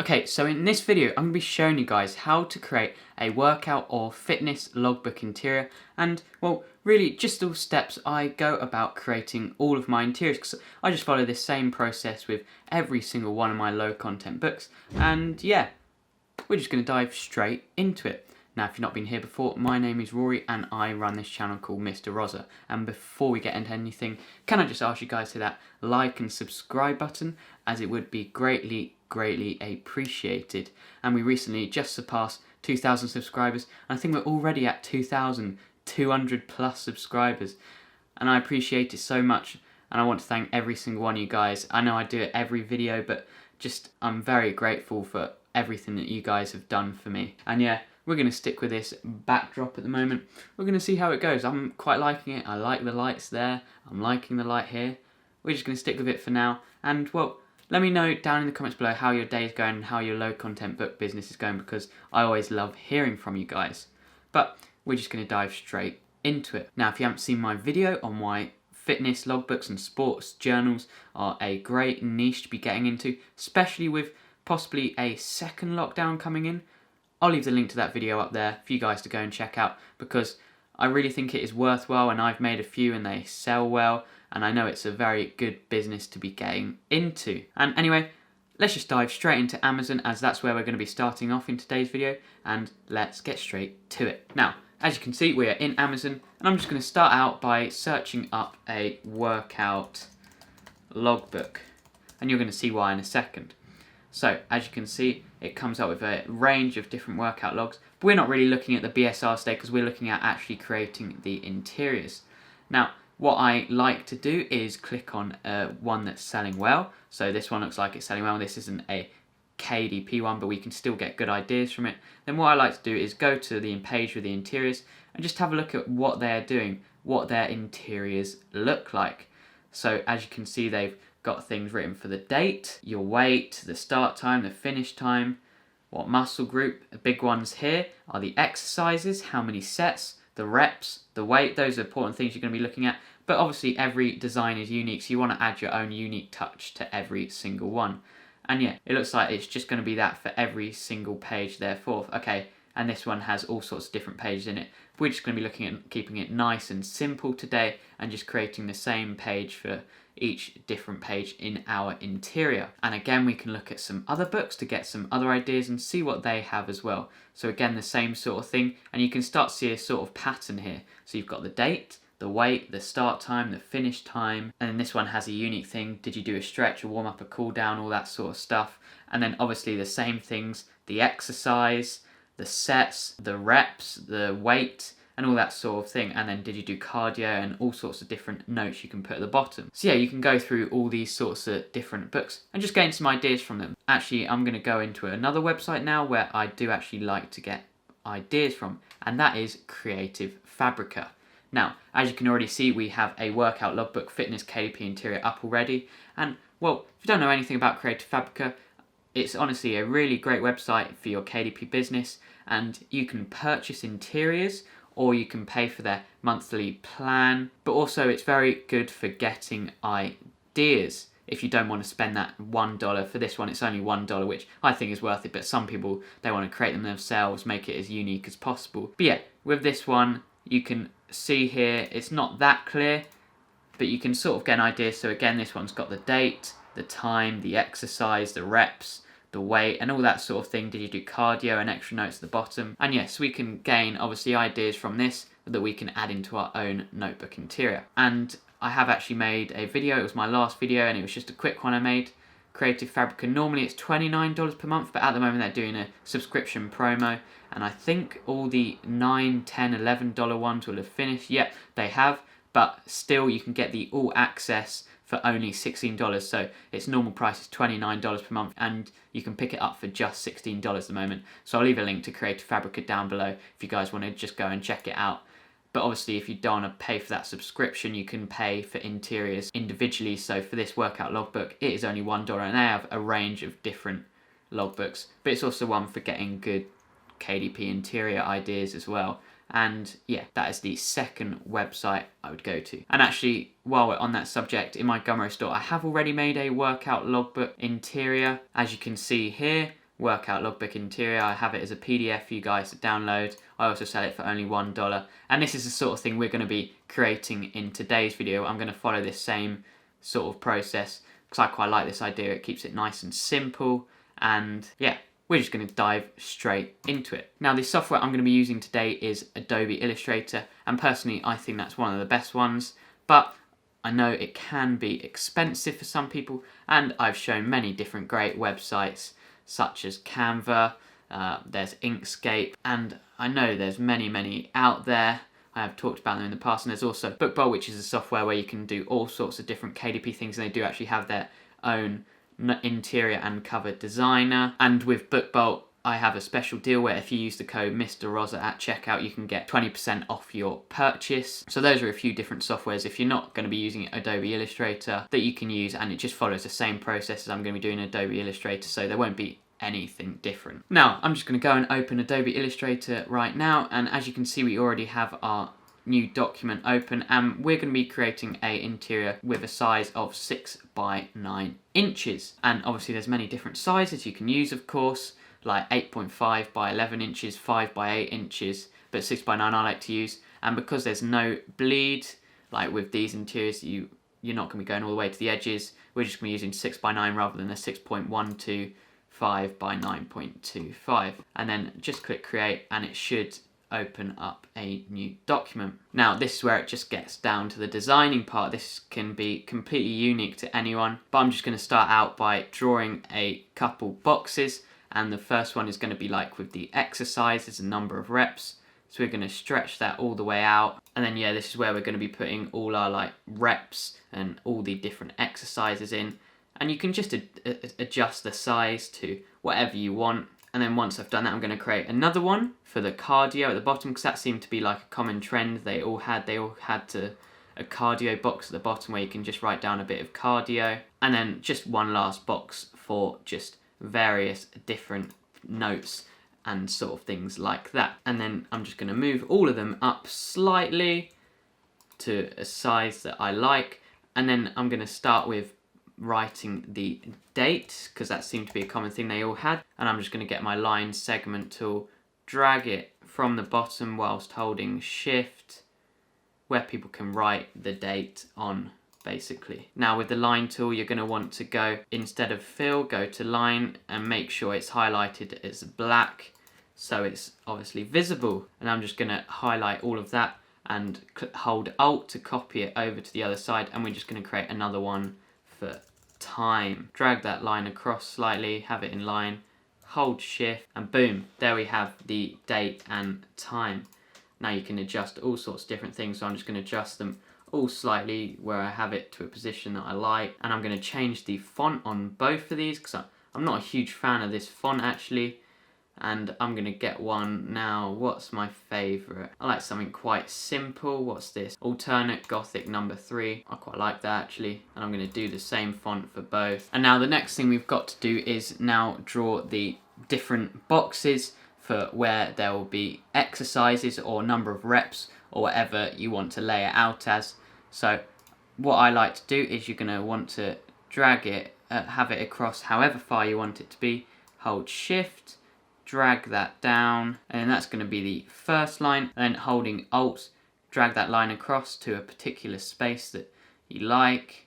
Okay, so in this video, I'm going to be showing you guys how to create a workout or fitness logbook interior and, well, really just all steps I go about creating all of my interiors, because I just follow this same process with every single one of my low content books. And yeah, we're just going to dive straight into it. Now, if you've not been here before, my name is Rory and I run this channel called Mr. Rosa. And before we get into anything, can I just ask you guys to hit that like and subscribe button, as it would be greatly appreciated. And we recently just surpassed 2,000 subscribers, and I think we're already at 2,200 plus subscribers, and I appreciate it so much, and I want to thank every single one of you guys. I know I do it every video, but just I'm very grateful for everything that you guys have done for me. And yeah, we're going to stick with this backdrop at the moment. We're going to see how it goes. I'm quite liking it. I like the lights there. I'm liking the light here. We're just going to stick with it for now. And well, let me know down in the comments below how your day is going and how your low content book business is going, because I always love hearing from you guys. But we're just going to dive straight into it. Now, if you haven't seen my video on why fitness logbooks and sports journals are a great niche to be getting into, especially with possibly a second lockdown coming in, I'll leave the link to that video up there for you guys to go and check out, because I really think it is worthwhile, and I've made a few and they sell well, and I know it's a very good business to be getting into. And anyway, let's just dive straight into Amazon, as that's where we're going to be starting off in today's video, and let's get straight to it. Now, as you can see, we are in Amazon, and I'm just going to start out by searching up a workout logbook, and you're going to see why in a second. So, as you can see, it comes up with a range of different workout logs, but we're not really looking at the BSR today, because we're looking at actually creating the interiors. Now, what I like to do is click on one that's selling well. So this one looks like it's selling well. This isn't a KDP one, but we can still get good ideas from it. Then what I like to do is go to the page with the interiors and just have a look at what they're doing, what their interiors look like. So as you can see, they've got things written for the date, your weight, the start time, the finish time, what muscle group. The big ones here are the exercises, how many sets, the reps, the weight. Those are important things you're going to be looking at. But obviously every design is unique, so you want to add your own unique touch to every single one. And yeah, it looks like it's just going to be that for every single page therefore. Okay, and this one has all sorts of different pages in it. We're just going to be looking at keeping it nice and simple today, and just creating the same page for each different page in our interior. And again, we can look at some other books to get some other ideas and see what they have as well. So again, the same sort of thing, and you can start to see a sort of pattern here. So you've got the date, the weight, the start time, the finish time, and then this one has a unique thing. Did you do a stretch, a warm up, a cool down, all that sort of stuff. And then obviously the same things, the exercise, the sets, the reps, the weight, and all that sort of thing. And then did you do cardio, and all sorts of different notes you can put at the bottom. So yeah, you can go through all these sorts of different books and just gain some ideas from them. Actually, I'm going to go into another website now where I do actually like to get ideas from, and that is Creative Fabrica. Now, as you can already see, we have a workout logbook fitness KDP interior up already. And well, if you don't know anything about Creative Fabrica, it's honestly a really great website for your KDP business, and you can purchase interiors or you can pay for their monthly plan. But also it's very good for getting ideas. If you don't want to spend that $1, for this one it's only $1, which I think is worth it, but some people, they want to create them themselves, make it as unique as possible. But yeah, with this one, you can see here, it's not that clear, but you can sort of get an idea. So again, this one's got the date, the time, the exercise, the reps, the weight, and all that sort of thing. Did you do cardio, and extra notes at the bottom. And yes, we can gain obviously ideas from this that we can add into our own notebook interior. And I have actually made a video, it was my last video, and it was just a quick one I made. Creative Fabrica, normally it's $29 per month, but at the moment they're doing a subscription promo, and I think all the $9, $10, $11 ones will have finished. Yep, they have, but still you can get the all access for only $16. So its normal price is $29 per month, and you can pick it up for just $16 at the moment. So I'll leave a link to Creative Fabrica down below if you guys want to just go and check it out. But obviously if you don't want to pay for that subscription, you can pay for interiors individually. So for this workout logbook, it is only $1, and they have a range of different logbooks. But it's also one for getting good KDP interior ideas as well. And yeah, that is the second website I would go to. And actually, while we're on that subject, in my Gumroad store, I have already made a workout logbook interior. As you can see here, workout logbook interior. I have it as a PDF for you guys to download. I also sell it for only $1. And this is the sort of thing we're going to be creating in today's video. I'm going to follow this same sort of process because I quite like this idea. It keeps it nice and simple, and yeah, we're just going to dive straight into it. Now, the software I'm going to be using today is Adobe Illustrator, and personally I think that's one of the best ones, but I know it can be expensive for some people, and I've shown many different great websites such as Canva, there's Inkscape, and I know there's many out there. I have talked about them in the past, and there's also Bookbowl, which is a software where you can do all sorts of different KDP things, and they do actually have their own interior and cover designer. And with Bookbowl, I have a special deal where if you use the code Mr. Rosa at checkout, you can get 20% off your purchase. So those are a few different softwares, if you're not going to be using Adobe Illustrator, that you can use, and it just follows the same process as I'm going to be doing Adobe Illustrator, so there won't be anything different. Now, I'm just going to go and open Adobe Illustrator right now, and as you can see, we already have our new document open, and we're going to be creating a interior with a size of 6 by 9 inches. And obviously there's many different sizes you can use, of course, like 8.5 by 11 inches, 5 by 8 inches, but 6 by 9 I like to use. And because there's no bleed, like with these interiors, you're not going to be going all the way to the edges. We're just going to be using 6 by 9 rather than a 6.125 by 9.25. And then just click create, and it should open up a new document. Now, this is where it just gets down to the designing part. This can be completely unique to anyone, but I'm just going to start out by drawing a couple boxes, and the first one is going to be like with the exercises, a number of reps. So we're going to stretch that all the way out, and then yeah, this is where we're going to be putting all our like reps and all the different exercises in, and you can just adjust the size to whatever you want. And then once I've done that, I'm going to create another one for the cardio at the bottom, because that seemed to be like a common trend. They all had a cardio box at the bottom where you can just write down a bit of cardio, and then just one last box for just various different notes and sort of things like that. And then I'm just going to move all of them up slightly to a size that I like, and then I'm going to start with writing the date, because that seemed to be a common thing they all had. And I'm just going to get my line segment tool, drag it from the bottom whilst holding shift, where people can write the date on, basically. Now with the line tool, you're going to want to go, instead of fill, go to line and make sure it's highlighted as black so it's obviously visible. And I'm just going to highlight all of that and hold Alt to copy it over to the other side, and we're just going to create another one for time. Drag that line across slightly, have it in line, hold shift, and boom, there we have the date and time. Now you can adjust all sorts of different things, so I'm just going to adjust them all slightly where I have it to a position that I like. And I'm going to change the font on both of these, because I'm not a huge fan of this font actually, and I'm going to get one now. What's my favourite? I like something quite simple. What's this? Alternate Gothic number 3. I quite like that actually, and I'm going to do the same font for both. And now the next thing we've got to do is now draw the different boxes for where there will be exercises or number of reps or whatever you want to lay it out as. So what I like to do is you're going to want to drag it, have it across however far you want it to be, hold shift, drag that down, and that's going to be the first line. And then holding Alt, drag that line across to a particular space that you like,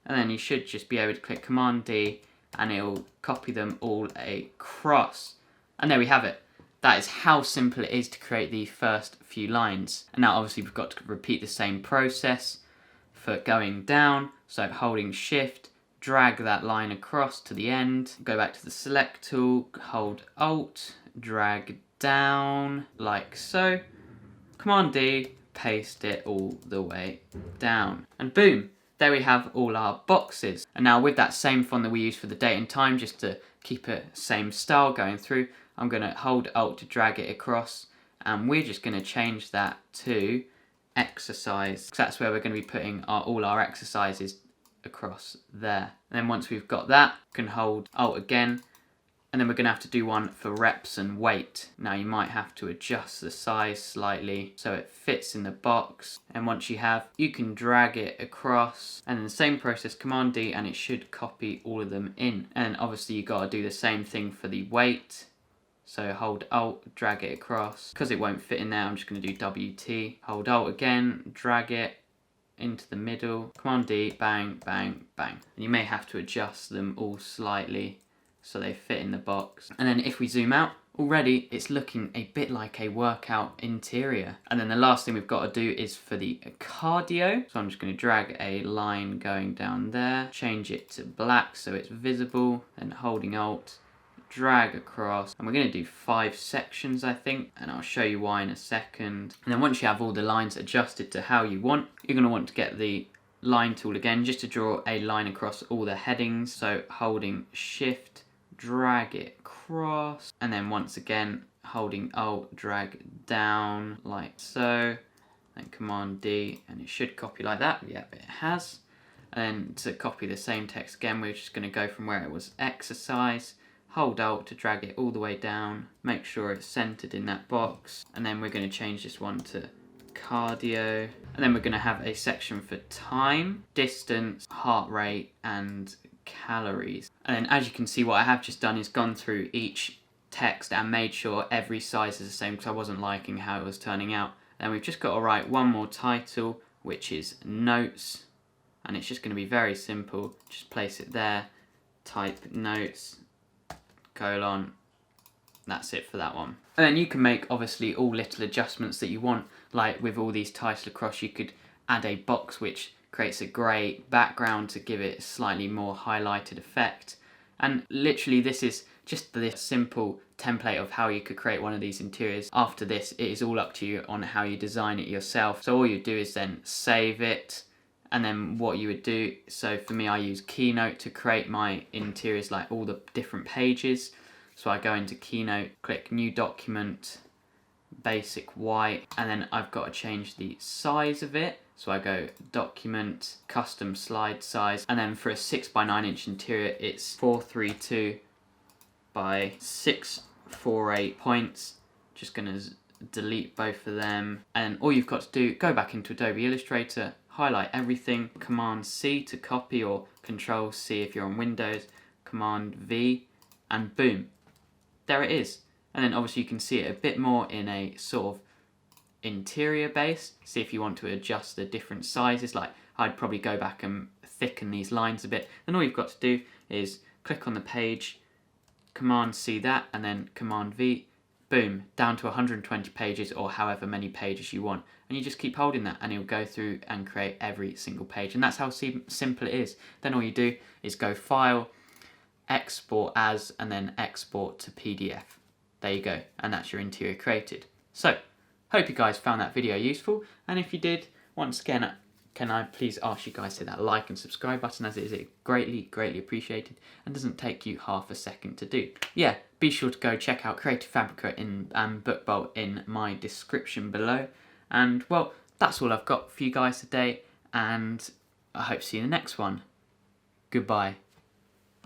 and then you should just be able to click Command D and it'll copy them all across. And there we have it. That is how simple it is to create the first few lines. And now obviously we've got to repeat the same process for going down. So holding shift, drag that line across to the end, go back to the select tool, hold Alt, drag down like so, Command D, paste it all the way down, and boom, there we have all our boxes. And now with that same font that we use for the date and time, just to keep it same style going through, I'm going to hold Alt to drag it across, and we're just going to change that to exercise, because that's where we're going to be putting all our exercises across there. And then once we've got that, we can hold Alt again, And then we're going to have to do one for reps and weight. Now you might have to adjust the size slightly so it fits in the box. And once you have, you can drag it across. And in the same process, Command D, and it should copy all of them in. And obviously you got to do the same thing for the weight. So hold Alt, drag it across. Because it won't fit in there, I'm just going to do WT. Hold Alt again, drag it into the middle. Command D, bang, bang, bang. And you may have to adjust them all slightly so they fit in the box. And then if we zoom out, already it's looking a bit like a workout interior. And then the last thing we've got to do is for the cardio. So I'm just going to drag a line going down there, change it to black so it's visible, and holding Alt, drag across. And we're going to do 5 sections, I think, and I'll show you why in a second. And then once you have all the lines adjusted to how you want, you're going to want to get the line tool again just to draw a line across all the headings. So holding Shift, drag it across, and then once again holding Alt, drag down like so, then Command D, and it should copy like that. Yep, it has. And then to copy the same text again, we're just going to go from where it was exercise, hold Alt to drag it all the way down, make sure it's centered in that box, and then we're going to change this one to cardio, and then we're going to have a section for time, distance, heart rate, and calories. And then as you can see, what I have just done is gone through each text and made sure every size is the same because I wasn't liking how it was turning out. Then we've just got to write one more title, which is notes, and it's just going to be very simple. Just place it there, type notes, colon, that's it for that one. And then you can make obviously all little adjustments that you want, like with all these titles across, you could add a box which creates a grey background to give it a slightly more highlighted effect. And literally this is just the simple template of how you could create one of these interiors. After this, it is all up to you on how you design it yourself. So all you do is then save it, and then what you would do, so for me I use Keynote to create my interiors, like all the different pages. So I go into Keynote, click New Document, Basic White, and then I've got to change the size of it. So I go Document, Custom Slide Size, and then for a 6x9 inch interior, it's 432 by 648 points. Just gonna delete both of them. And all you've got to do, go back into Adobe Illustrator, highlight everything, Command C to copy, or Control C if you're on Windows, Command V, and boom, there it is. And then obviously you can see it a bit more in a sort of interior base. See if you want to adjust the different sizes, like I'd probably go back and thicken these lines a bit. Then all you've got to do is click on the page, Command C that, and then Command V, boom, down to 120 pages or however many pages you want. And you just keep holding that and it'll go through and create every single page. And that's how simple it is. Then all you do is go File, Export As, and then Export to PDF. There you go, and that's your interior created. So, hope you guys found that video useful, and if you did, once again, can I please ask you guys to hit that like and subscribe button, as it is greatly appreciated and doesn't take you half a second to do. Yeah, be sure to go check out Creative Fabrica and BookBolt in my description below. And well, that's all I've got for you guys today, and I hope to see you in the next one. Goodbye.